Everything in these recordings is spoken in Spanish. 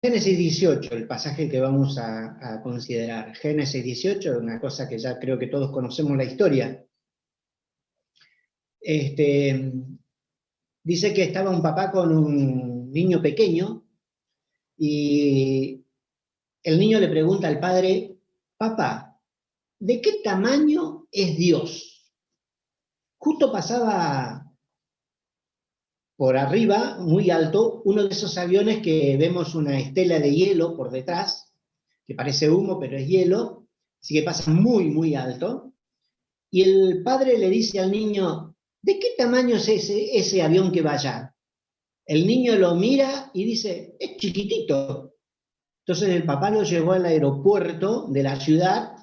Génesis 18, el pasaje que vamos a considerar. Génesis 18, una cosa que ya creo que todos conocemos la historia. Dice que estaba un papá con un niño pequeño y el niño le pregunta al padre: papá, ¿de qué tamaño es Dios? Justo pasaba por arriba, muy alto, uno de esos aviones que vemos una estela de hielo por detrás, que parece humo, pero es hielo, así que pasa muy, muy alto. Y el padre le dice al niño: ¿de qué tamaño es ese avión que va allá? El niño lo mira y dice: es chiquitito. Entonces el papá lo llevó al aeropuerto de la ciudad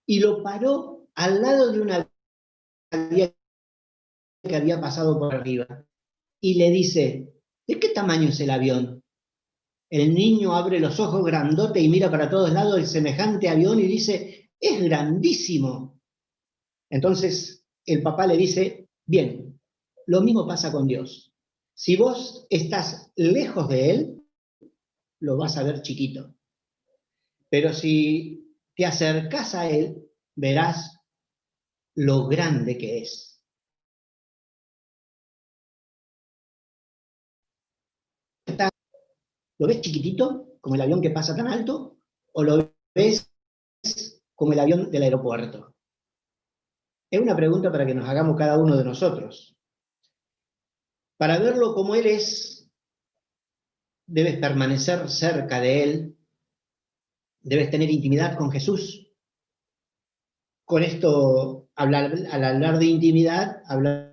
y lo paró al lado de una vía que había pasado por arriba. Y le dice: ¿de qué tamaño es el avión? El niño abre los ojos grandote y mira para todos lados el semejante avión y dice: es grandísimo. Entonces el papá le dice: bien, lo mismo pasa con Dios. Si vos estás lejos de Él, lo vas a ver chiquito. Pero si te acercás a Él, verás lo grande que es. ¿Lo ves chiquitito, como el avión que pasa tan alto? ¿O lo ves como el avión del aeropuerto? Es una pregunta para que nos hagamos cada uno de nosotros. Para verlo como Él es, debes permanecer cerca de Él, debes tener intimidad con Jesús. Con esto, al hablar de intimidad, hablamos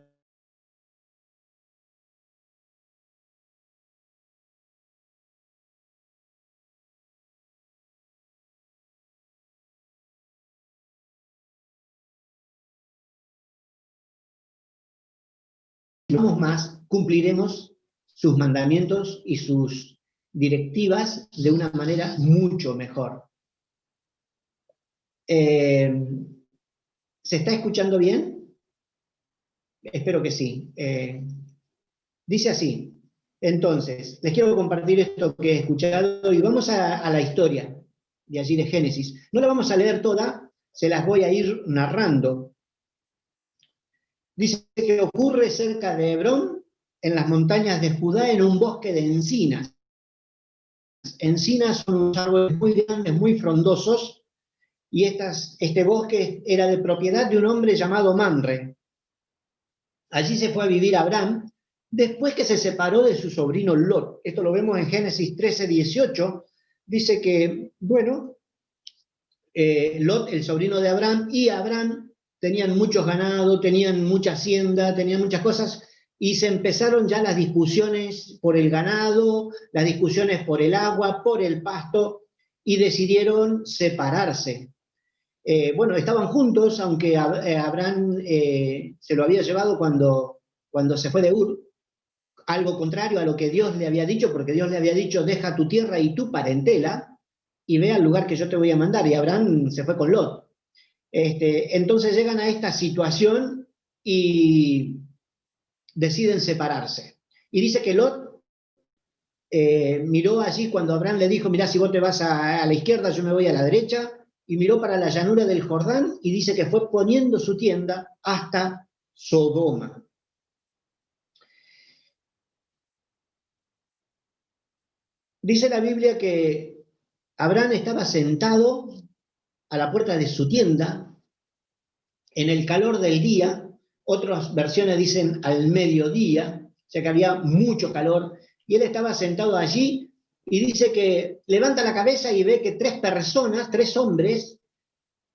más, cumpliremos sus mandamientos y sus directivas de una manera mucho mejor. ¿Se está escuchando bien? Espero que sí. Dice así. Entonces, les quiero compartir esto que he escuchado y vamos a la historia de allí de Génesis. No la vamos a leer toda, se las voy a ir narrando. Dice que ocurre cerca de Hebrón, en las montañas de Judá, en un bosque de encinas. Encinas son unos árboles muy grandes, muy frondosos, y este bosque era de propiedad de un hombre llamado Mamre. Allí se fue a vivir Abraham, después que se separó de su sobrino Lot. Esto lo vemos en Génesis 13:18. Dice que, bueno, Lot, el sobrino de Abraham, y Abraham tenían muchos ganados, tenían mucha hacienda, tenían muchas cosas, y se empezaron ya las discusiones por el ganado, las discusiones por el agua, por el pasto, y decidieron separarse. Bueno, estaban juntos, aunque Abraham se lo había llevado cuando se fue de Ur, algo contrario a lo que Dios le había dicho, porque Dios le había dicho: deja tu tierra y tu parentela y ve al lugar que yo te voy a mandar, y Abraham se fue con Lot. Entonces llegan a esta situación y deciden separarse. Y dice que Lot miró allí cuando Abraham le dijo: mirá, si vos te vas a la izquierda, yo me voy a la derecha, y miró para la llanura del Jordán y dice que fue poniendo su tienda hasta Sodoma. Dice la Biblia que Abraham estaba sentado a la puerta de su tienda en el calor del día, otras versiones dicen al mediodía, o sea que había mucho calor, y él estaba sentado allí y dice que levanta la cabeza y ve que tres hombres,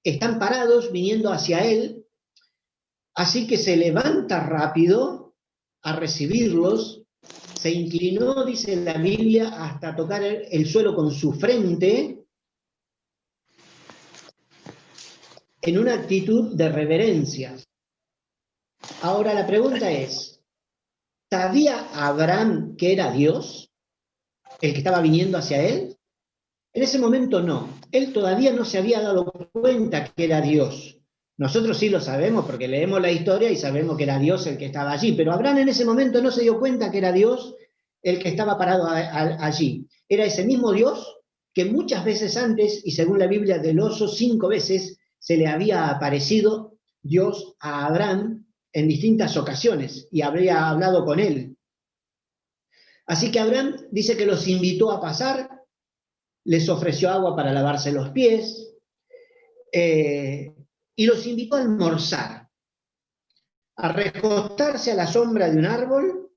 están parados viniendo hacia él, así que se levanta rápido a recibirlos, se inclinó, dice la Biblia, hasta tocar el suelo con su frente, en una actitud de reverencia. Ahora la pregunta es: ¿sabía Abraham que era Dios el que estaba viniendo hacia él? En ese momento no. Él todavía no se había dado cuenta que era Dios. Nosotros sí lo sabemos porque leemos la historia y sabemos que era Dios el que estaba allí, pero Abraham en ese momento no se dio cuenta que era Dios el que estaba parado allí. era ese mismo Dios que muchas veces antes, y según la Biblia del oso, 5 veces se le había aparecido Dios a Abraham en distintas ocasiones y habría hablado con él. Así que Abraham dice que los invitó a pasar, les ofreció agua para lavarse los pies, y los invitó a almorzar, a recostarse a la sombra de un árbol.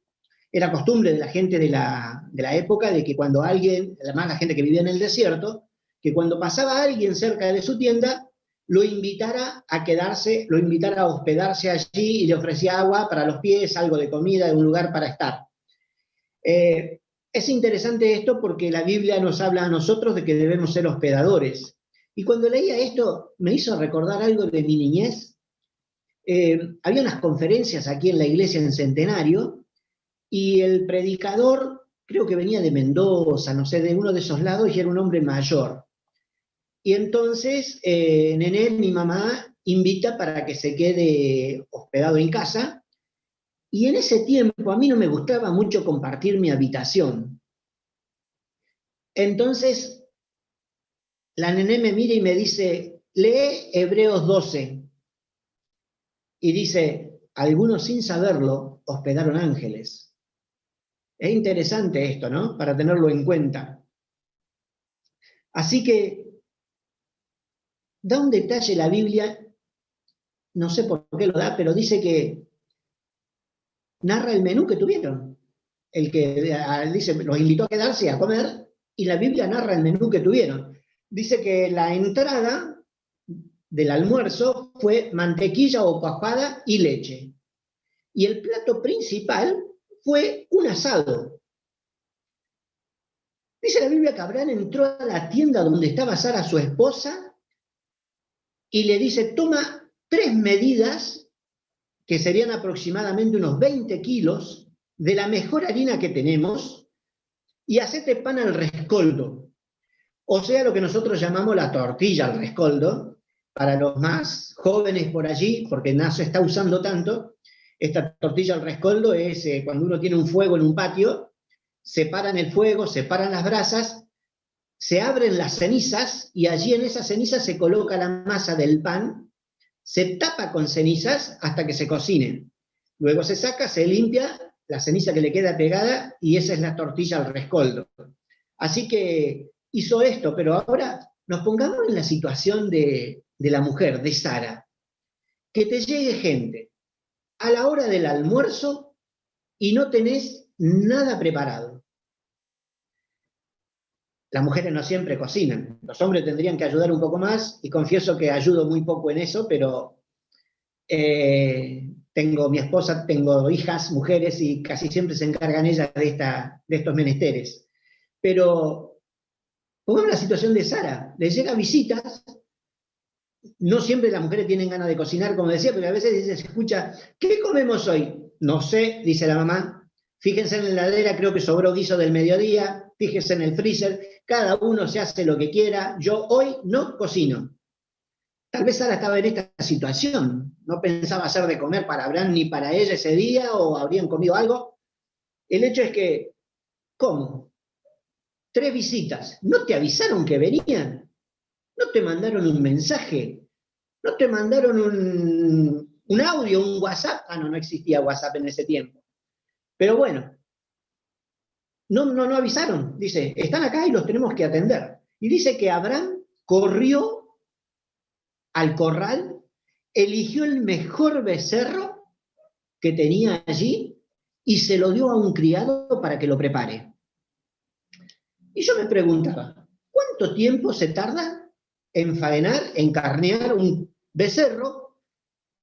Era costumbre de la gente de la época de que cuando alguien, además la gente que vivía en el desierto, que cuando pasaba alguien cerca de su tienda, lo invitara a quedarse, lo invitara a hospedarse allí y le ofrecía agua para los pies, algo de comida, un lugar para estar. Es interesante esto porque la Biblia nos habla a nosotros de que debemos ser hospedadores. Y cuando leía esto me hizo recordar algo de mi niñez. Había unas conferencias aquí en la iglesia en Centenario y el predicador, creo que venía de Mendoza, no sé, de uno de esos lados, y era un hombre mayor. Y entonces, Nené, mi mamá, invita para que se quede hospedado en casa. Y en ese tiempo a mí no me gustaba mucho compartir mi habitación. Entonces, la Nené me mira y me dice, lee Hebreos 12. Y dice, algunos sin saberlo hospedaron ángeles. Es interesante esto, ¿no? Para tenerlo en cuenta. Así que da un detalle la Biblia, no sé por qué lo da, pero dice que narra el menú que tuvieron. El que dice, los invitó a quedarse y a comer, y la Biblia narra el menú que tuvieron. Dice que la entrada del almuerzo fue mantequilla o cuajada y leche. Y el plato principal fue un asado. Dice la Biblia que Abraham entró a la tienda donde estaba Sara, su esposa, y le dice, toma 3 medidas, que serían aproximadamente unos 20 kilos, de la mejor harina que tenemos, y hacete pan al rescoldo. O sea, lo que nosotros llamamos la tortilla al rescoldo, para los más jóvenes por allí, porque no se está usando tanto. Esta tortilla al rescoldo es cuando uno tiene un fuego en un patio, separan el fuego, separan las brasas, se abren las cenizas y allí en esas cenizas se coloca la masa del pan, se tapa con cenizas hasta que se cocine. Luego se saca, se limpia la ceniza que le queda pegada y esa es la tortilla al rescoldo. Así que hizo esto, pero ahora nos pongamos en la situación de la mujer, de Sara. Que te llegue gente a la hora del almuerzo y no tenés nada preparado. Las mujeres no siempre cocinan, los hombres tendrían que ayudar un poco más, y confieso que ayudo muy poco en eso, pero tengo mi esposa, tengo hijas, mujeres, y casi siempre se encargan ellas de estos menesteres. Pero pongamos la situación de Sara, le llega visitas, no siempre las mujeres tienen ganas de cocinar, como decía, pero a veces se escucha, ¿qué comemos hoy? No sé, dice la mamá, fíjense en la heladera, creo que sobró guiso del mediodía, fíjense en el freezer, cada uno se hace lo que quiera, yo hoy no cocino. Tal vez Sara estaba en esta situación, no pensaba hacer de comer para Abraham ni para ella ese día, o habrían comido algo. El hecho es que, ¿cómo? 3 visitas, ¿no te avisaron que venían? ¿No te mandaron un mensaje? ¿No te mandaron un audio, un WhatsApp? Ah, no, no existía WhatsApp en ese tiempo. Pero bueno, no avisaron. Dice, están acá y los tenemos que atender. Y dice que Abraham corrió al corral, eligió el mejor becerro que tenía allí y se lo dio a un criado para que lo prepare. Y yo me preguntaba, ¿cuánto tiempo se tarda en faenar, en carnear un becerro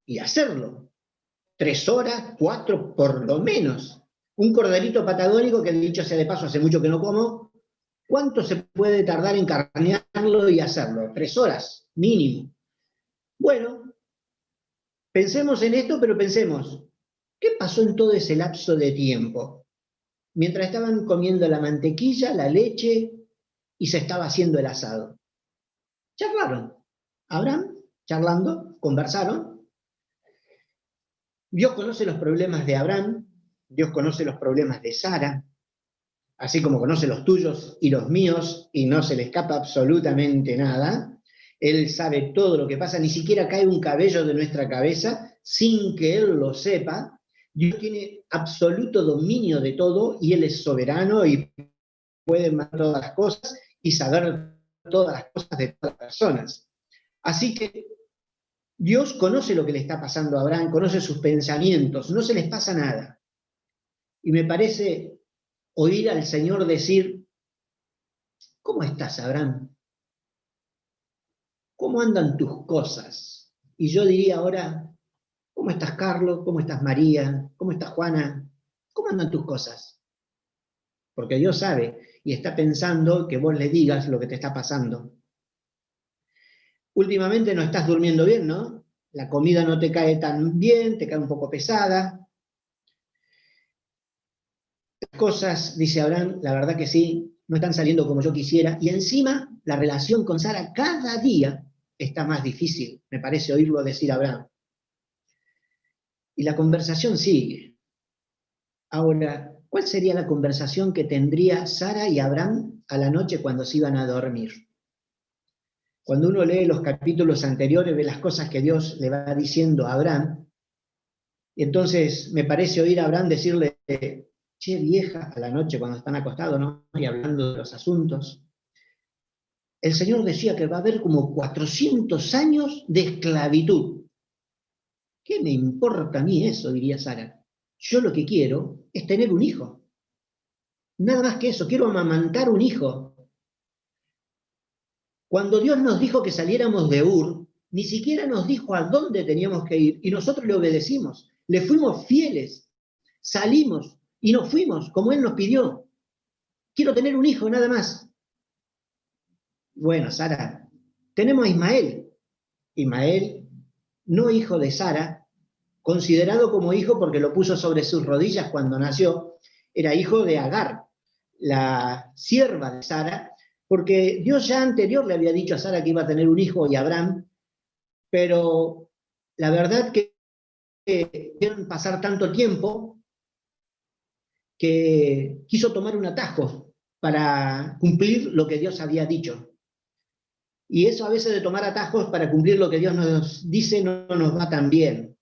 y hacerlo? 3 horas, 4 por lo menos. Un corderito patagónico, que dicho sea de paso, hace mucho que no como, ¿cuánto se puede tardar en carnearlo y hacerlo? 3 horas, mínimo. Bueno, pensemos en esto, pero pensemos, ¿qué pasó en todo ese lapso de tiempo? Mientras estaban comiendo la mantequilla, la leche y se estaba haciendo el asado. Charlaron. Abraham, charlando, conversaron. Dios conoce los problemas de Abraham, Dios conoce los problemas de Sara. así como conoce los tuyos y los míos y no se le escapa absolutamente nada. Él sabe todo lo que pasa, ni siquiera cae un cabello de nuestra cabeza sin que Él lo sepa. Dios tiene absoluto dominio de todo y Él es soberano y puede ver todas las cosas y saber todas las cosas de todas las personas. Así que Dios conoce lo que le está pasando a Abraham, conoce sus pensamientos, no se les pasa nada. Y me parece oír al Señor decir, ¿cómo estás, Abraham? ¿Cómo andan tus cosas? Y yo diría ahora, ¿cómo estás, Carlos? ¿Cómo estás, María? ¿Cómo estás, Juana? ¿Cómo andan tus cosas? Porque Dios sabe y está pensando que vos le digas lo que te está pasando. Últimamente no estás durmiendo bien, ¿no? La comida no te cae tan bien, te cae un poco pesada. Las cosas, dice Abraham, la verdad que sí, no están saliendo como yo quisiera. Y encima, la relación con Sara cada día está más difícil, me parece oírlo decir a Abraham. Y la conversación sigue. Ahora, ¿cuál sería la conversación que tendría Sara y Abraham a la noche cuando se iban a dormir? Cuando uno lee los capítulos anteriores, ve las cosas que Dios le va diciendo a Abraham, y entonces me parece oír a Abraham decirle, che vieja, a la noche cuando están acostados, ¿no? Y hablando de los asuntos. El Señor decía que va a haber como 400 años de esclavitud. ¿Qué me importa a mí eso? Diría Sara. Yo lo que quiero es tener un hijo. Nada más que eso, quiero amamantar un hijo. Cuando Dios nos dijo que saliéramos de Ur, ni siquiera nos dijo a dónde teníamos que ir y nosotros le obedecimos, le fuimos fieles, salimos y nos fuimos como Él nos pidió. Quiero tener un hijo, nada más. Bueno, Sara, tenemos a Ismael. Ismael, no hijo de Sara, considerado como hijo porque lo puso sobre sus rodillas cuando nació, era hijo de Agar, la sierva de Sara, porque Dios ya anterior le había dicho a Sara que iba a tener un hijo y a Abraham, pero la verdad que vieron pasar tanto tiempo que quiso tomar un atajo para cumplir lo que Dios había dicho. Y eso a veces de tomar atajos para cumplir lo que Dios nos dice no nos va tan bien.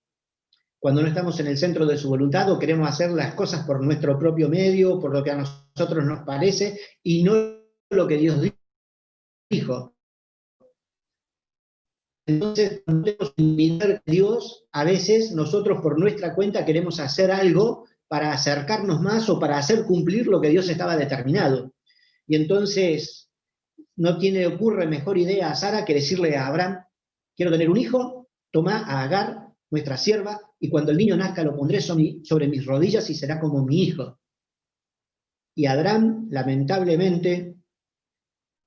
Cuando no estamos en el centro de su voluntad o queremos hacer las cosas por nuestro propio medio, por lo que a nosotros nos parece, y no lo que Dios dijo. Entonces, cuando tenemos que imitar a Dios, a veces nosotros por nuestra cuenta queremos hacer algo para acercarnos más o para hacer cumplir lo que Dios estaba determinado. Y entonces no ocurre mejor idea a Sara que decirle a Abraham, quiero tener un hijo, toma a Agar, nuestra sierva, y cuando el niño nazca lo pondré sobre mis rodillas y será como mi hijo. Y Abraham, lamentablemente,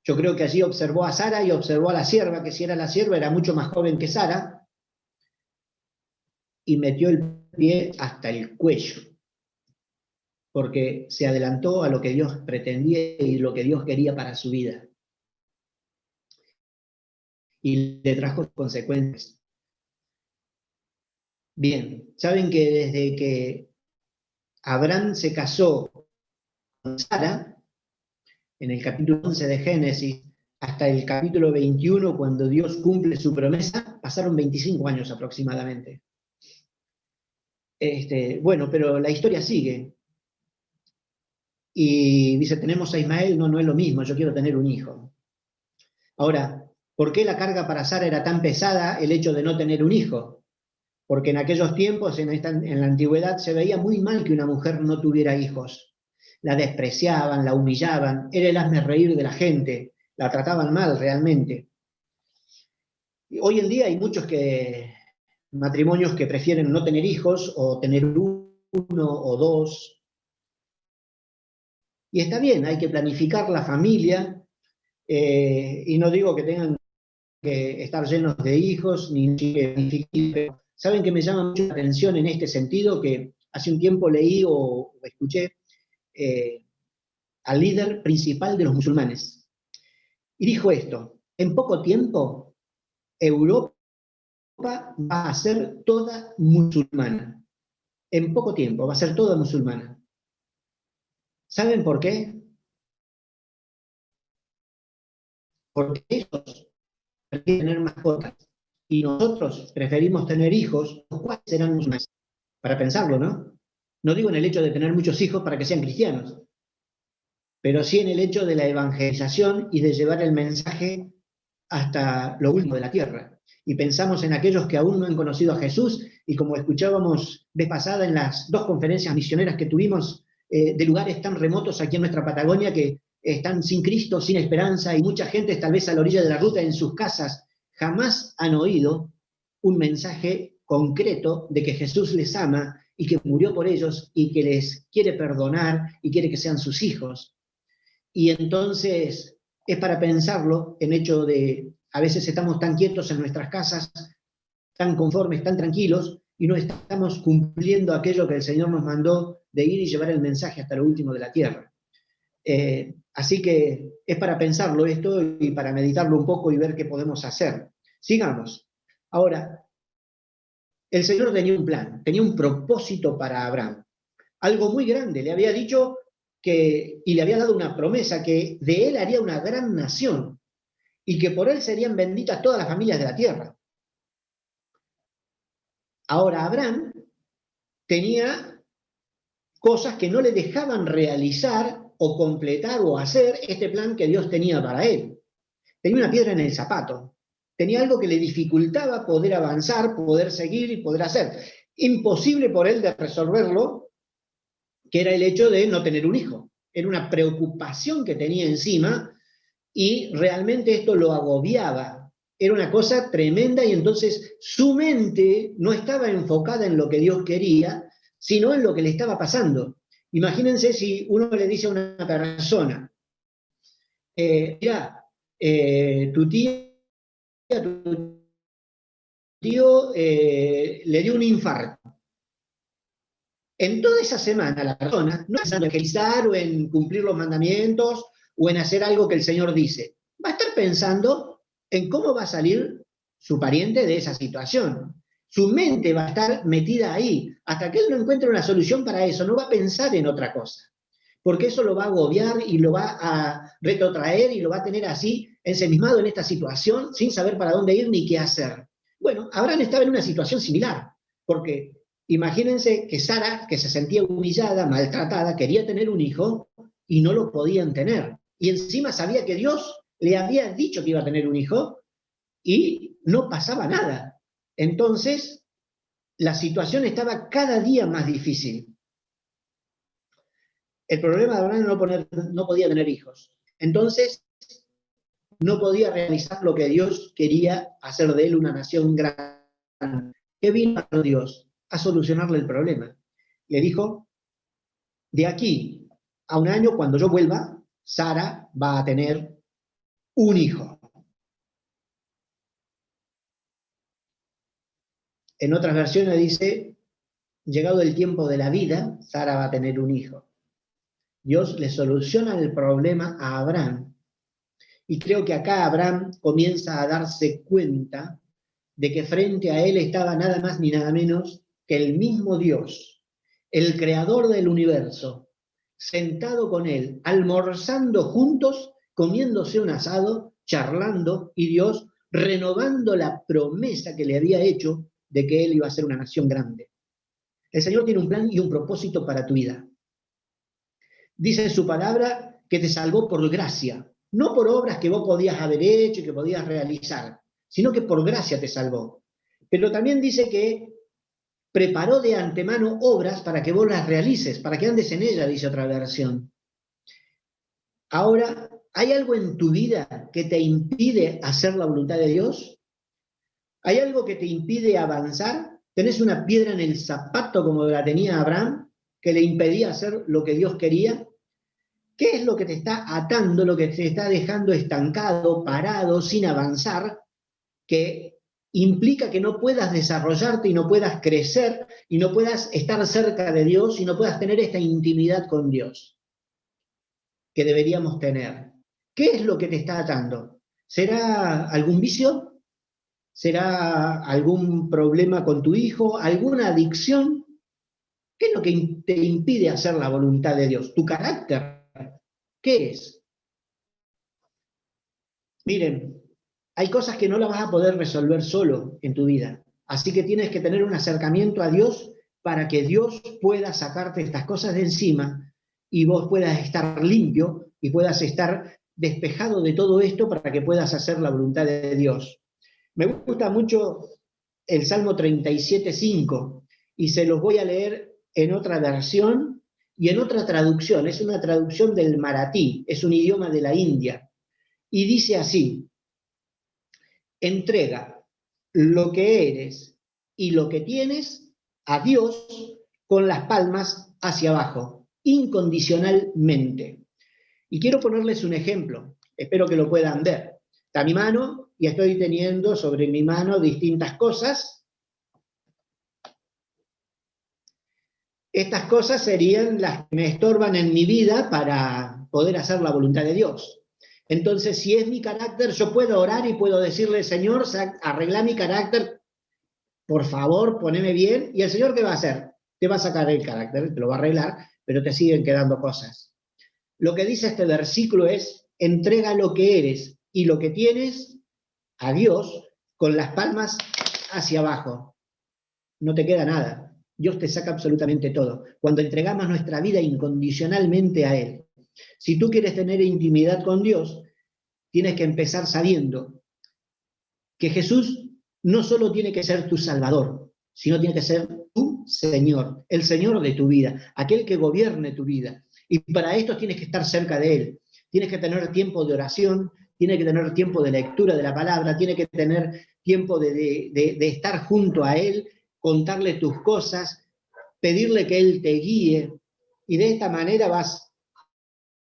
yo creo que allí observó a Sara y observó a la sierva, que si era la sierva era mucho más joven que Sara, y metió el pie hasta el cuello, porque se adelantó a lo que Dios pretendía y lo que Dios quería para su vida. Y le trajo consecuencias. Bien, saben que desde que Abraham se casó con Sara, en el capítulo 11 de Génesis, hasta el capítulo 21, cuando Dios cumple su promesa, pasaron 25 años aproximadamente. Bueno, pero la historia sigue. Y dice, tenemos a Ismael, no es lo mismo, yo quiero tener un hijo. Ahora, ¿por qué la carga para Sara era tan pesada el hecho de no tener un hijo? Porque en aquellos tiempos, en la antigüedad, se veía muy mal que una mujer no tuviera hijos. La despreciaban, la humillaban, era el hazmerreír de la gente, la trataban mal realmente. Y hoy en día hay muchos matrimonios que prefieren no tener hijos o tener uno o dos. Y está bien, hay que planificar la familia, y no digo que tengan que estar llenos de hijos, ni que saben que me llama mucho la atención en este sentido, que hace un tiempo leí o escuché al líder principal de los musulmanes. Y dijo esto, en poco tiempo Europa va a ser toda musulmana. En poco tiempo va a ser toda musulmana. ¿Saben por qué? porque ellos prefieren tener mascotas y nosotros preferimos tener hijos, ¿cuáles serán los más? Para pensarlo, ¿no? No digo en el hecho de tener muchos hijos para que sean cristianos, pero sí en el hecho de la evangelización y de llevar el mensaje hasta lo último de la tierra. Y pensamos en aquellos que aún no han conocido a Jesús, y como escuchábamos vez pasada en las 2 conferencias misioneras que tuvimos, de lugares tan remotos aquí en nuestra Patagonia que están sin Cristo, sin esperanza, y mucha gente tal vez a la orilla de la ruta en sus casas, jamás han oído un mensaje concreto de que Jesús les ama y que murió por ellos y que les quiere perdonar y quiere que sean sus hijos. Y entonces es para pensarlo en hecho de, a veces estamos tan quietos en nuestras casas, tan conformes, tan tranquilos, y no estamos cumpliendo aquello que el Señor nos mandó de ir y llevar el mensaje hasta lo último de la tierra. Así que es para pensarlo esto y para meditarlo un poco y ver qué podemos hacer. Sigamos. Ahora, el Señor tenía un plan, tenía un propósito para Abraham. Algo muy grande, le había dicho y le había dado una promesa que de él haría una gran nación y que por él serían benditas todas las familias de la tierra. Ahora Abraham tenía cosas que no le dejaban realizar o completar o hacer este plan que Dios tenía para él. Tenía una piedra en el zapato, tenía algo que le dificultaba poder avanzar, poder seguir y poder hacer. Imposible por él de resolverlo, que era el hecho de no tener un hijo. Era una preocupación que tenía encima y realmente esto lo agobiaba. Era una cosa tremenda y entonces su mente no estaba enfocada en lo que Dios quería, sino en lo que le estaba pasando. Imagínense si uno le dice a una persona, mira, tu tío le dio un infarto. En toda esa semana la persona no está pensando en evangelizar o en cumplir los mandamientos o en hacer algo que el Señor dice. Va a estar pensando en cómo va a salir su pariente de esa situación. Su mente va a estar metida ahí. Hasta que él no encuentre una solución para eso, no va a pensar en otra cosa. Porque eso lo va a agobiar y lo va a retrotraer y lo va a tener así ensimismado en esta situación sin saber para dónde ir ni qué hacer. Bueno, Abraham estaba en una situación similar, porque imagínense que Sara, que se sentía humillada, maltratada, quería tener un hijo y no lo podían tener. Y encima sabía que Dios le había dicho que iba a tener un hijo y no pasaba nada. Entonces, la situación estaba cada día más difícil. El problema de Abraham no podía tener hijos. Entonces, no podía realizar lo que Dios quería hacer de él una nación grande. ¿Qué vino a Dios? A solucionarle el problema. Le dijo, de aquí a un año, cuando yo vuelva, Sara va a tener un hijo. En otras versiones dice, llegado el tiempo de la vida, Sara va a tener un hijo. Dios le soluciona el problema a Abraham. Y creo que acá Abraham comienza a darse cuenta de que frente a él estaba nada más ni nada menos que el mismo Dios, el creador del universo, sentado con él, almorzando juntos, comiéndose un asado, charlando, y Dios renovando la promesa que le había hecho de que él iba a ser una nación grande. El Señor tiene un plan y un propósito para tu vida. Dice en su palabra que te salvó por gracia, no por obras que vos podías haber hecho y que podías realizar, sino que por gracia te salvó. Pero también dice que preparó de antemano obras para que vos las realices, para que andes en ella, dice otra versión. Ahora, ¿hay algo en tu vida que te impide hacer la voluntad de Dios? ¿Hay algo que te impide avanzar? ¿Tenés una piedra en el zapato como la tenía Abraham, que le impedía hacer lo que Dios quería? ¿Qué es lo que te está atando, lo que te está dejando estancado, parado, sin avanzar, que implica que no puedas desarrollarte y no puedas crecer y no puedas estar cerca de Dios y no puedas tener esta intimidad con Dios que deberíamos tener? ¿Qué es lo que te está atando? ¿Será algún vicio? ¿Será algún problema con tu hijo? ¿Alguna adicción? ¿Qué es lo que te impide hacer la voluntad de Dios? ¿Tu carácter? ¿Qué es? Miren, hay cosas que no las vas a poder resolver solo en tu vida. Así que tienes que tener un acercamiento a Dios para que Dios pueda sacarte estas cosas de encima y vos puedas estar limpio y puedas estar despejado de todo esto para que puedas hacer la voluntad de Dios. Me gusta mucho el Salmo 37:5 y se los voy a leer en otra versión y en otra traducción. Es una traducción del maratí, es un idioma de la India. Y dice así: entrega lo que eres y lo que tienes a Dios con las palmas hacia abajo, incondicionalmente. Y quiero ponerles un ejemplo, espero que lo puedan ver. Está mi mano y estoy teniendo sobre mi mano distintas cosas. Estas cosas serían las que me estorban en mi vida para poder hacer la voluntad de Dios. Entonces, si es mi carácter, yo puedo orar y puedo decirle: Señor, arregla mi carácter, por favor, poneme bien. ¿Y el Señor qué va a hacer? Te va a sacar el carácter, te lo va a arreglar, pero te siguen quedando cosas. Lo que dice este versículo es: entrega lo que eres y lo que tienes a Dios con las palmas hacia abajo. No te queda nada. Dios te saca absolutamente todo. Cuando entregamos nuestra vida incondicionalmente a Él. Si tú quieres tener intimidad con Dios, tienes que empezar sabiendo que Jesús no solo tiene que ser tu Salvador, sino tiene que ser tu Señor, el Señor de tu vida, aquel que gobierne tu vida. Y para esto tienes que estar cerca de Él. Tienes que tener tiempo de oración, tienes que tener tiempo de lectura de la palabra, tienes que tener tiempo de estar junto a Él, contarle tus cosas, pedirle que Él te guíe, y de esta manera vas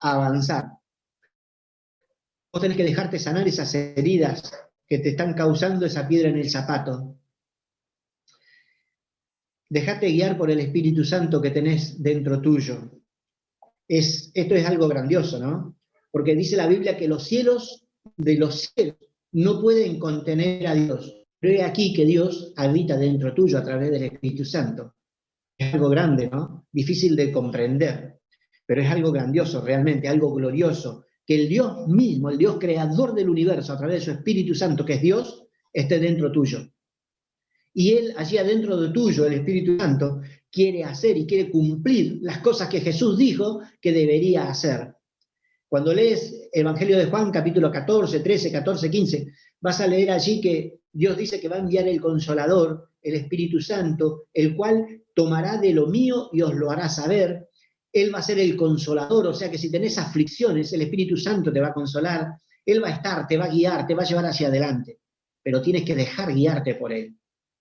a avanzar. Vos tenés que dejarte sanar esas heridas que te están causando esa piedra en el zapato. Dejate guiar por el Espíritu Santo que tenés dentro tuyo. Esto es algo grandioso, ¿no? Porque dice la Biblia que los cielos de los cielos no pueden contener a Dios. Pero es aquí que Dios habita dentro tuyo a través del Espíritu Santo. Es algo grande, ¿no? Difícil de comprender, pero es algo grandioso realmente, algo glorioso. Que el Dios mismo, el Dios creador del universo, a través de su Espíritu Santo, que es Dios, esté dentro tuyo. Y Él, allí adentro de tuyo, el Espíritu Santo, quiere hacer y quiere cumplir las cosas que Jesús dijo que debería hacer. Cuando lees el Evangelio de Juan, capítulo 14, 13, 14, 15, vas a leer allí que Dios dice que va a enviar el Consolador, el Espíritu Santo, el cual tomará de lo mío y os lo hará saber. Él va a ser el Consolador, o sea que si tenés aflicciones, el Espíritu Santo te va a consolar. Él va a estar, te va a guiar, te va a llevar hacia adelante. Pero tienes que dejar guiarte por Él.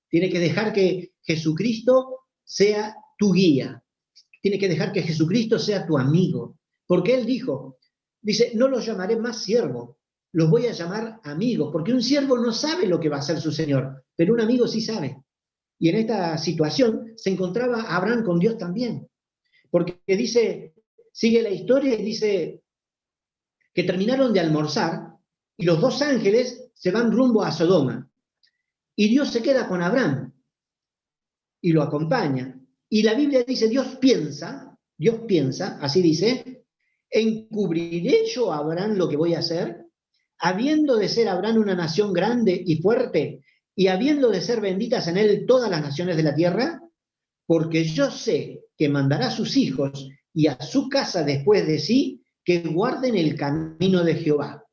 Tienes que dejar que Jesucristo sea tu guía. Tienes que dejar que Jesucristo sea tu amigo. Porque Él dice, no los llamaré más siervos, los voy a llamar amigos, porque un siervo no sabe lo que va a hacer su Señor, pero un amigo sí sabe. Y en esta situación se encontraba Abraham con Dios también, porque dice, sigue la historia y dice que terminaron de almorzar y los dos ángeles se van rumbo a Sodoma. Y Dios se queda con Abraham y lo acompaña. Y la Biblia dice, Dios piensa, así dice, ¿encubriré yo a Abraham lo que voy a hacer? Habiendo de ser Abraham una nación grande y fuerte, y habiendo de ser benditas en él todas las naciones de la tierra, porque yo sé que mandará a sus hijos y a su casa después de sí, que guarden el camino de Jehová.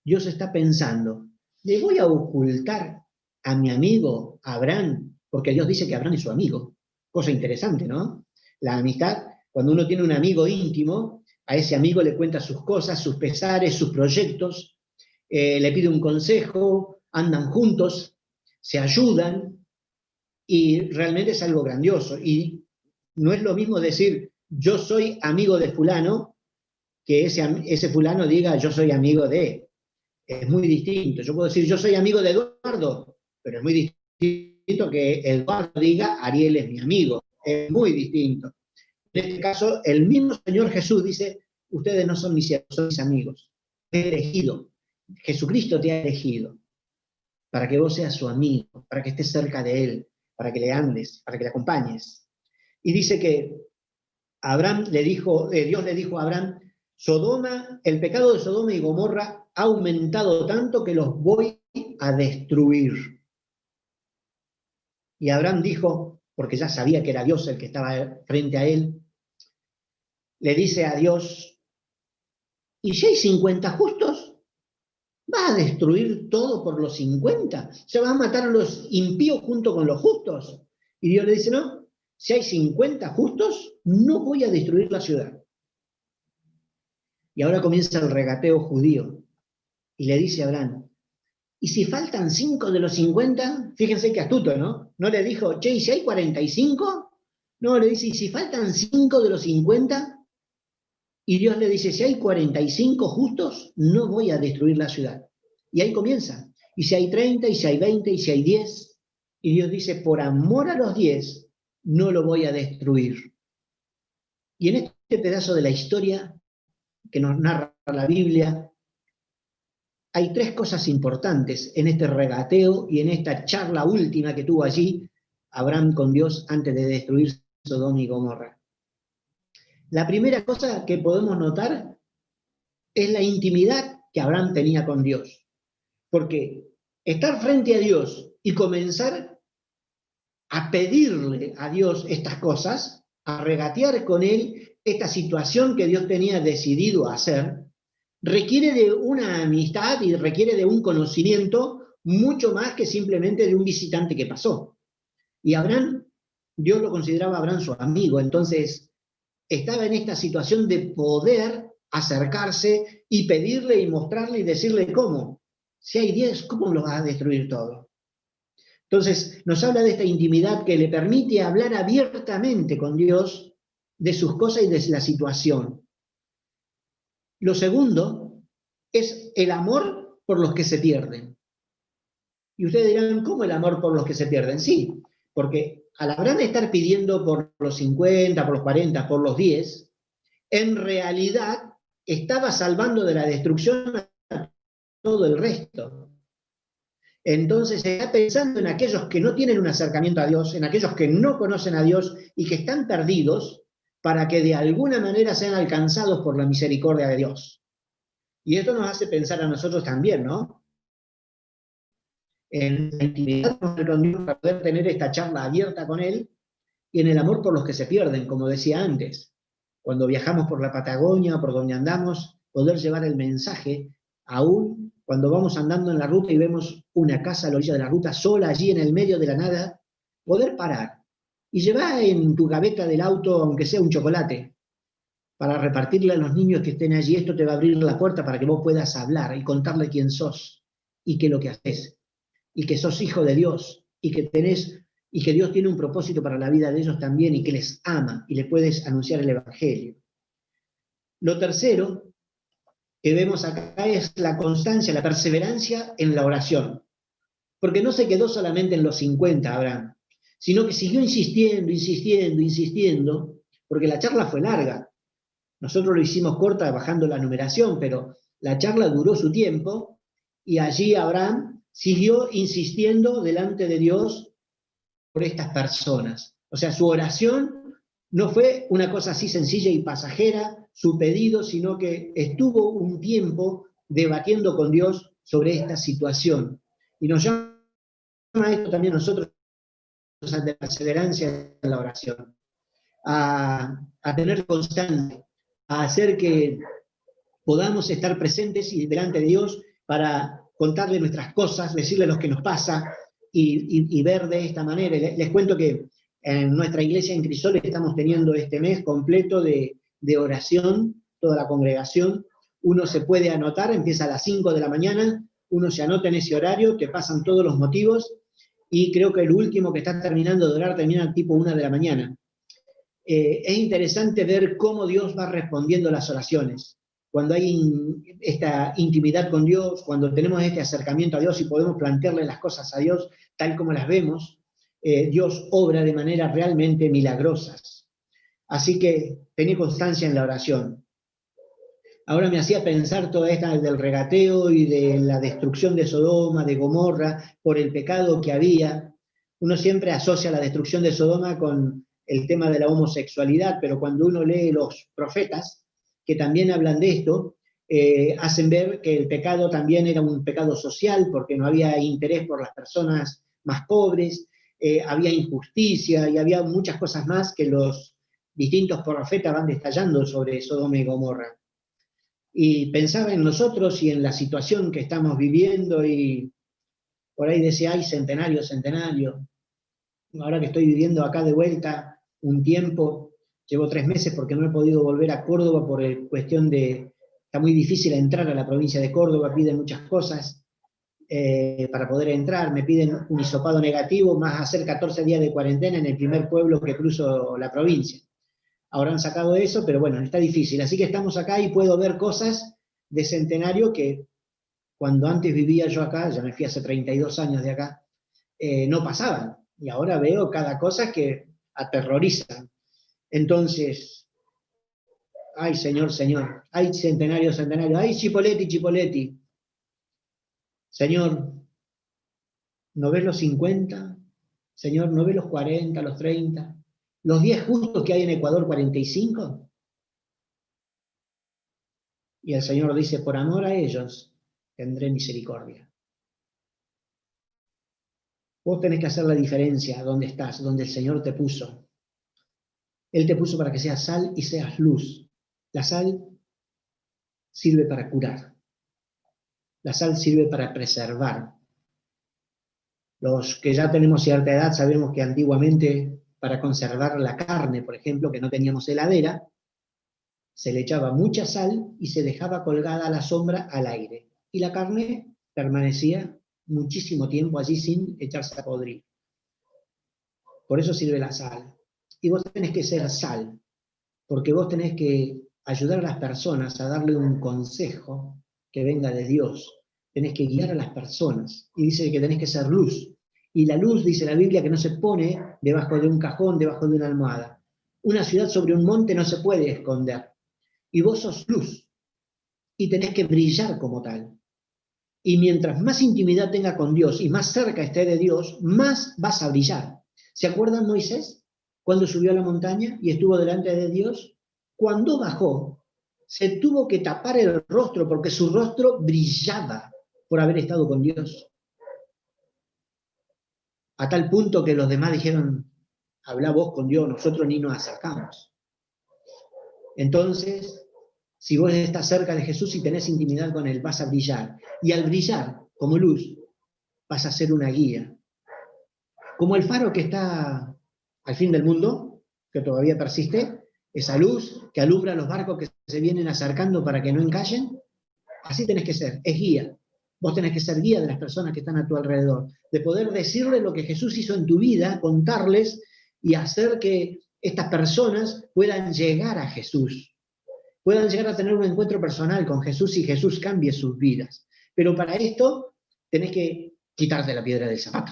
Dios está pensando, ¿le voy a ocultar a mi amigo Abraham? Porque Dios dice que Abraham es su amigo. Cosa interesante, ¿no? La amistad, cuando uno tiene un amigo íntimo, a ese amigo le cuenta sus cosas, sus pesares, sus proyectos, le pide un consejo, andan juntos, se ayudan, y realmente es algo grandioso. Y no es lo mismo decir, yo soy amigo de fulano, que ese fulano diga, yo soy amigo de. Es muy distinto. Yo puedo decir, yo soy amigo de Eduardo, pero es muy distinto que Eduardo diga, Ariel es mi amigo. Es muy distinto. En este caso, el mismo Señor Jesús dice, ustedes no son mis siervos, son mis amigos. Te he elegido. Jesucristo te ha elegido para que vos seas su amigo, para que estés cerca de Él, para que le andes, para que le acompañes. Y dice que Dios le dijo a Abraham, Sodoma, el pecado de Sodoma y Gomorra ha aumentado tanto que los voy a destruir. Y Abraham dijo, porque ya sabía que era Dios el que estaba frente a él, le dice a Dios, ¿y si hay 50 justos? ¿Vas a destruir todo por los 50? ¿Se van a matar a los impíos junto con los justos? Y Dios le dice, no, si hay 50 justos, no voy a destruir la ciudad. Y ahora comienza el regateo judío. Y le dice a Abraham, ¿y si faltan 5 de los 50? Fíjense qué astuto, ¿no? No le dijo, che, ¿y si hay 45? No, le dice, ¿y si faltan 5 de los 50? Y Dios le dice, si hay 45 justos, no voy a destruir la ciudad. Y ahí comienza. Y si hay 30, y si hay 20, y si hay 10. Y Dios dice, por amor a los 10, no lo voy a destruir. Y en este pedazo de la historia que nos narra la Biblia, hay 3 cosas importantes en este regateo y en esta charla última que tuvo allí Abraham con Dios antes de destruir Sodoma y Gomorra. La primera cosa que podemos notar es la intimidad que Abraham tenía con Dios. Porque estar frente a Dios y comenzar a pedirle a Dios estas cosas, a regatear con Él esta situación que Dios tenía decidido hacer, requiere de una amistad y requiere de un conocimiento mucho más que simplemente de un visitante que pasó. Y Abraham, Dios lo consideraba a Abraham su amigo, entonces estaba en esta situación de poder acercarse y pedirle y mostrarle y decirle cómo. Si hay 10, ¿cómo lo vas a destruir todo? Entonces, nos habla de esta intimidad que le permite hablar abiertamente con Dios de sus cosas y de la situación. Lo segundo es el amor por los que se pierden. Y ustedes dirán, ¿cómo el amor por los que se pierden? Sí, porque al Abraham estar pidiendo por los 50, por los 40, por los 10, en realidad estaba salvando de la destrucción a todo el resto. Entonces está pensando en aquellos que no tienen un acercamiento a Dios, en aquellos que no conocen a Dios y que están perdidos, para que de alguna manera sean alcanzados por la misericordia de Dios. Y esto nos hace pensar a nosotros también, ¿no? En la intimidad con Dios, para poder tener esta charla abierta con Él, y en el amor por los que se pierden, como decía antes. Cuando viajamos por la Patagonia, por donde andamos, poder llevar el mensaje, aún cuando vamos andando en la ruta y vemos una casa a la orilla de la ruta, sola allí en el medio de la nada, poder parar y llevar en tu gaveta del auto, aunque sea un chocolate, para repartirle a los niños que estén allí. Esto te va a abrir la puerta para que vos puedas hablar y contarle quién sos y qué es lo que haces, y que sos hijo de Dios, y que Dios tiene un propósito para la vida de ellos también, y que les ama, y le puedes anunciar el Evangelio. Lo tercero que vemos acá es la constancia, la perseverancia en la oración. Porque no se quedó solamente en los 50, Abraham, sino que siguió insistiendo, insistiendo, insistiendo, porque la charla fue larga. Nosotros lo hicimos corta bajando la numeración, pero la charla duró su tiempo, y allí Abraham siguió insistiendo delante de Dios por estas personas. O sea, su oración no fue una cosa así sencilla y pasajera, su pedido, sino que estuvo un tiempo debatiendo con Dios sobre esta situación. Y nos llama esto también nosotros a la perseverancia en la oración, a tener constancia, a hacer que podamos estar presentes y delante de Dios para contarle nuestras cosas, decirle lo que nos pasa y ver de esta manera. Les cuento que en nuestra iglesia en Crisol estamos teniendo este mes completo de oración, toda la congregación. Uno se puede anotar, empieza a las 5 de la mañana, uno se anota en ese horario, te pasan todos los motivos, y creo que el último que está terminando de orar termina tipo 1 de la mañana. Es interesante ver cómo Dios va respondiendo las oraciones. Cuando hay esta intimidad con Dios, cuando tenemos este acercamiento a Dios y podemos plantearle las cosas a Dios tal como las vemos, Dios obra de maneras realmente milagrosas. Así que tené constancia en la oración. Ahora me hacía pensar toda esta del regateo y de la destrucción de Sodoma, de Gomorra, por el pecado que había. Uno siempre asocia la destrucción de Sodoma con el tema de la homosexualidad, pero cuando uno lee los profetas, que también hablan de esto, hacen ver que el pecado también era un pecado social, porque no había interés por las personas más pobres, había injusticia y había muchas cosas más que los distintos profetas van detallando sobre Sodoma y Gomorra. Y pensaba en nosotros y en la situación que estamos viviendo y por ahí decía, ay, centenario, centenario. Ahora que estoy viviendo acá de vuelta un tiempo, llevo 3 meses porque no he podido volver a Córdoba por cuestión de, está muy difícil entrar a la provincia de Córdoba, piden muchas cosas para poder entrar, me piden un hisopado negativo, más hacer 14 días de cuarentena en el primer pueblo que cruzo la provincia. Ahora han sacado eso, pero bueno, está difícil. Así que estamos acá y puedo ver cosas de centenario que cuando antes vivía yo acá, ya me fui hace 32 años de acá, no pasaban. Y ahora veo cada cosa que aterrorizan. Entonces, ay señor, señor, ay centenario, centenario, ay Chipoleti, Chipoleti. Señor, ¿no ves los 50? Señor, ¿no ves los 40, los 30? ¿Los 10 justos que hay en Ecuador, 45? Y el Señor dice, por amor a ellos, tendré misericordia. Vos tenés que hacer la diferencia donde estás, donde el Señor te puso. Él te puso para que seas sal y seas luz. La sal sirve para curar. La sal sirve para preservar. Los que ya tenemos cierta edad sabemos que antiguamente para conservar la carne, por ejemplo, que no teníamos heladera, se le echaba mucha sal y se dejaba colgada a la sombra al aire. Y la carne permanecía muchísimo tiempo allí sin echarse a podrir. Por eso sirve la sal. Y vos tenés que ser sal, porque vos tenés que ayudar a las personas a darle un consejo que venga de Dios. Tenés que guiar a las personas. Y dice que tenés que ser luz. Y la luz, dice la Biblia, que no se pone debajo de un cajón, debajo de una almohada. Una ciudad sobre un monte no se puede esconder. Y vos sos luz. Y tenés que brillar como tal. Y mientras más intimidad tenga con Dios y más cerca esté de Dios, más vas a brillar. ¿Se acuerdan Moisés cuando subió a la montaña y estuvo delante de Dios? Cuando bajó, se tuvo que tapar el rostro porque su rostro brillaba por haber estado con Dios. A tal punto que los demás dijeron, habla vos con Dios, nosotros ni nos acercamos. Entonces, si vos estás cerca de Jesús y tenés intimidad con Él, vas a brillar. Y al brillar como luz, vas a ser una guía. Como el faro que está al fin del mundo, que todavía persiste, esa luz que alumbra a los barcos que se vienen acercando para que no encallen, así tenés que ser, es guía. Vos tenés que ser guía de las personas que están a tu alrededor, de poder decirles lo que Jesús hizo en tu vida, contarles y hacer que estas personas puedan llegar a Jesús, puedan llegar a tener un encuentro personal con Jesús y Jesús cambie sus vidas. Pero para esto tenés que quitarte la piedra del zapato.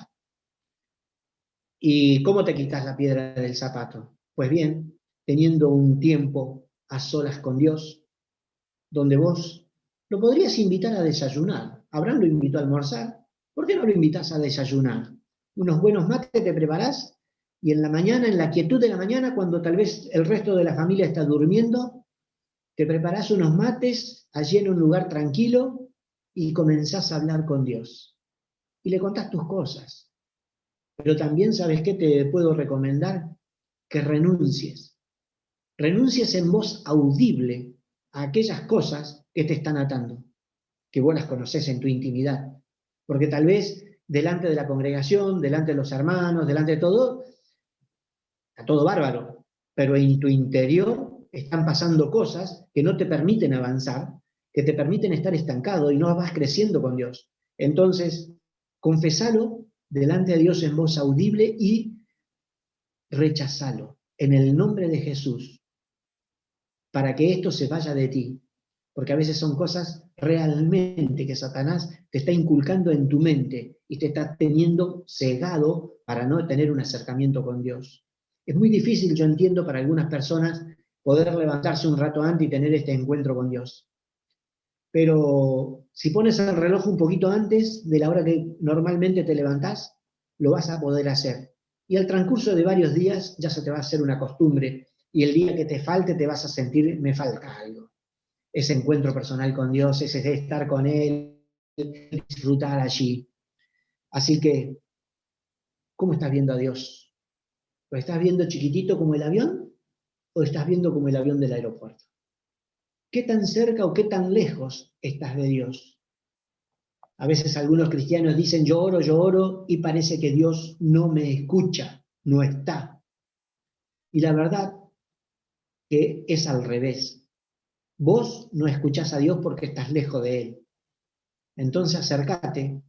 ¿Y cómo te quitas la piedra del zapato? Pues bien, teniendo un tiempo a solas con Dios, donde vos lo podrías invitar a desayunar. Abraham lo invitó a almorzar. ¿Por qué no lo invitas a desayunar? Unos buenos mates te preparás y en la mañana, en la quietud de la mañana, cuando tal vez el resto de la familia está durmiendo, te preparás unos mates allí en un lugar tranquilo y comenzás a hablar con Dios. Y le contás tus cosas. Pero también, ¿sabes qué te puedo recomendar? Que renuncies. Renuncies en voz audible a aquellas cosas que te están atando, que vos las conocés en tu intimidad. Porque tal vez delante de la congregación, delante de los hermanos, delante de todo, está todo bárbaro. Pero en tu interior están pasando cosas que no te permiten avanzar, que te permiten estar estancado y no vas creciendo con Dios. Entonces, confesalo delante de Dios en voz audible y rechazalo en el nombre de Jesús para que esto se vaya de ti. Porque a veces son cosas realmente que Satanás te está inculcando en tu mente y te está teniendo cegado para no tener un acercamiento con Dios. Es muy difícil, yo entiendo, para algunas personas poder levantarse un rato antes y tener este encuentro con Dios. Pero si pones el reloj un poquito antes de la hora que normalmente te levantás, lo vas a poder hacer. Y al transcurso de varios días ya se te va a hacer una costumbre. Y el día que te falte te vas a sentir, me falta algo. ese encuentro personal con Dios, ese de estar con Él, disfrutar allí. Así que, ¿cómo estás viendo a Dios? ¿Lo estás viendo chiquitito como el avión o estás viendo como el avión del aeropuerto? ¿Qué tan cerca o qué tan lejos estás de Dios? A veces algunos cristianos dicen yo oro, y parece que Dios no me escucha, no está. Y la verdad que es al revés. Vos no escuchás a Dios porque estás lejos de Él. Entonces acércate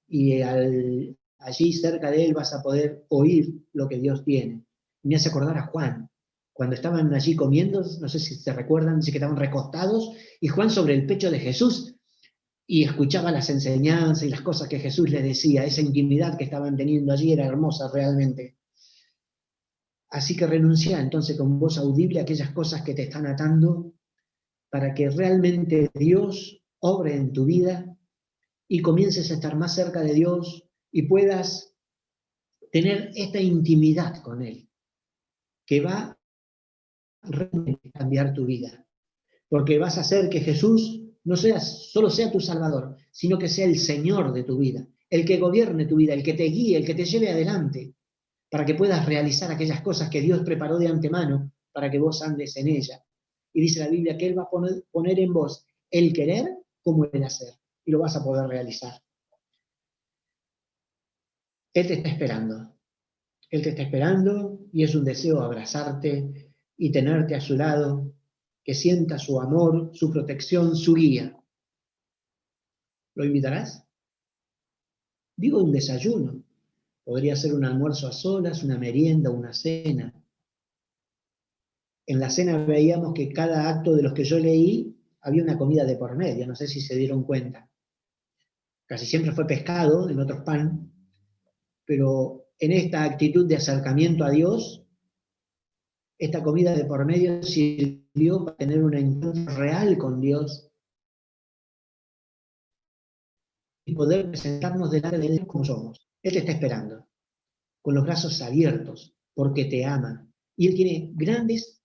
y allí cerca de Él vas a poder oír lo que Dios tiene. Me hace acordar a Juan, cuando estaban allí comiendo, no sé si se recuerdan, dice que estaban recostados, y Juan sobre el pecho de Jesús, y escuchaba las enseñanzas y las cosas que Jesús les decía. Esa intimidad que estaban teniendo allí era hermosa realmente. Así que renuncia entonces con voz audible a aquellas cosas que te están atando, para que realmente Dios obre en tu vida y comiences a estar más cerca de Dios y puedas tener esta intimidad con Él, que va realmente a cambiar tu vida. Porque vas a hacer que Jesús no solo sea tu Salvador, sino que sea el Señor de tu vida, el que gobierne tu vida, el que te guíe, el que te lleve adelante, para que puedas realizar aquellas cosas que Dios preparó de antemano para que vos andes en ella. Y dice la Biblia que Él va a poner en vos el querer como el hacer, y lo vas a poder realizar. Él te está esperando. Él te está esperando y es un deseo abrazarte y tenerte a su lado, que sienta su amor, su protección, su guía. ¿Lo invitarás? Digo un desayuno. Podría ser un almuerzo a solas, una merienda, una cena. En la cena veíamos que cada acto de los que yo leí había una comida de por medio, no sé si se dieron cuenta. Casi siempre fue pescado, en otros pan, pero en esta actitud de acercamiento a Dios, esta comida de por medio sirvió para tener un encuentro real con Dios y poder presentarnos delante de Él como somos. Él te está esperando, con los brazos abiertos, porque te ama. Y Él tiene grandes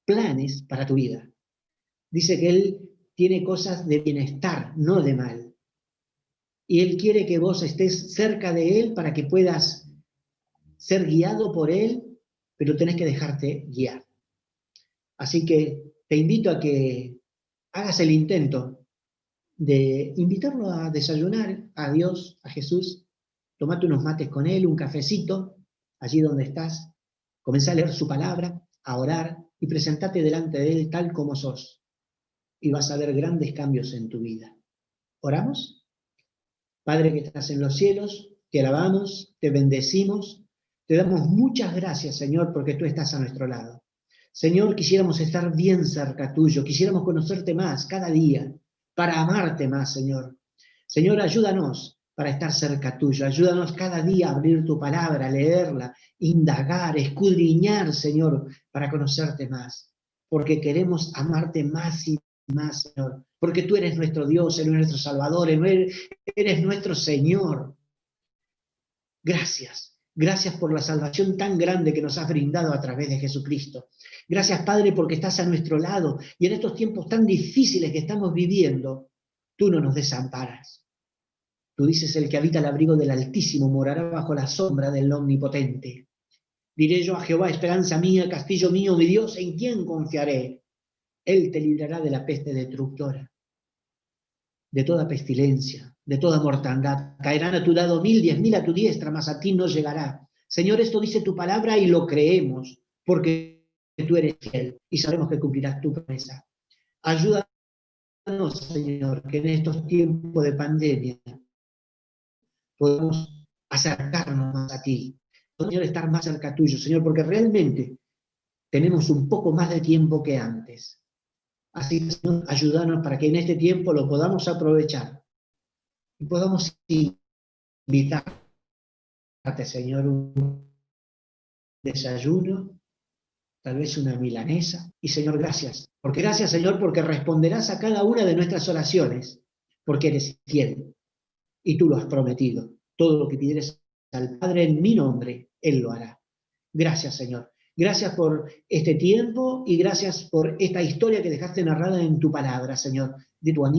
planes para tu vida. Dice que Él tiene cosas de bienestar, no de mal. Y Él quiere que vos estés cerca de Él para que puedas ser guiado por Él, pero tenés que dejarte guiar. Así que te invito a que hagas el intento de invitarlo a desayunar a Dios, a Jesús. Tomate unos mates con Él, un cafecito, allí donde estás. Comenzá a leer su palabra, a orar y presentate delante de Él tal como sos. Y vas a ver grandes cambios en tu vida. ¿Oramos? Padre que estás en los cielos, te alabamos, te bendecimos, te damos muchas gracias, Señor, porque tú estás a nuestro lado. Señor, quisiéramos estar bien cerca tuyo, quisiéramos conocerte más cada día, para amarte más, Señor. Señor, ayúdanos para estar cerca tuyo, ayúdanos cada día a abrir tu palabra, leerla, indagar, escudriñar, Señor, para conocerte más, porque queremos amarte más y más, Señor, porque tú eres nuestro Dios, eres nuestro Salvador, eres nuestro Señor. Gracias. Gracias por la salvación tan grande que nos has brindado a través de Jesucristo. Gracias, Padre, porque estás a nuestro lado y en estos tiempos tan difíciles que estamos viviendo, tú no nos desamparas. Tú dices, el que habita el abrigo del Altísimo morará bajo la sombra del Omnipotente. Diré yo a Jehová, esperanza mía, castillo mío, mi Dios, ¿en quién confiaré? Él te librará de la peste destructora, de toda pestilencia, de toda mortandad. Caerán a tu lado 1000, 10.000 a tu diestra, mas a ti no llegará. Señor, esto dice tu palabra y lo creemos, porque tú eres fiel y sabemos que cumplirás tu promesa. Ayúdanos, Señor, que en estos tiempos de pandemia podamos acercarnos más a ti. Señor, estar más cerca tuyo, Señor, porque realmente tenemos un poco más de tiempo que antes. Así que, Señor, ayúdanos para que en este tiempo lo podamos aprovechar y podamos invitarte, Señor, un desayuno, tal vez una milanesa. Y, Señor, gracias. Porque gracias, Señor, porque responderás a cada una de nuestras oraciones, porque eres fiel y tú lo has prometido. Todo lo que pidieres al Padre en mi nombre, Él lo hará. Gracias, Señor. Gracias por este tiempo y gracias por esta historia que dejaste narrada en tu palabra, Señor, de tu amigo.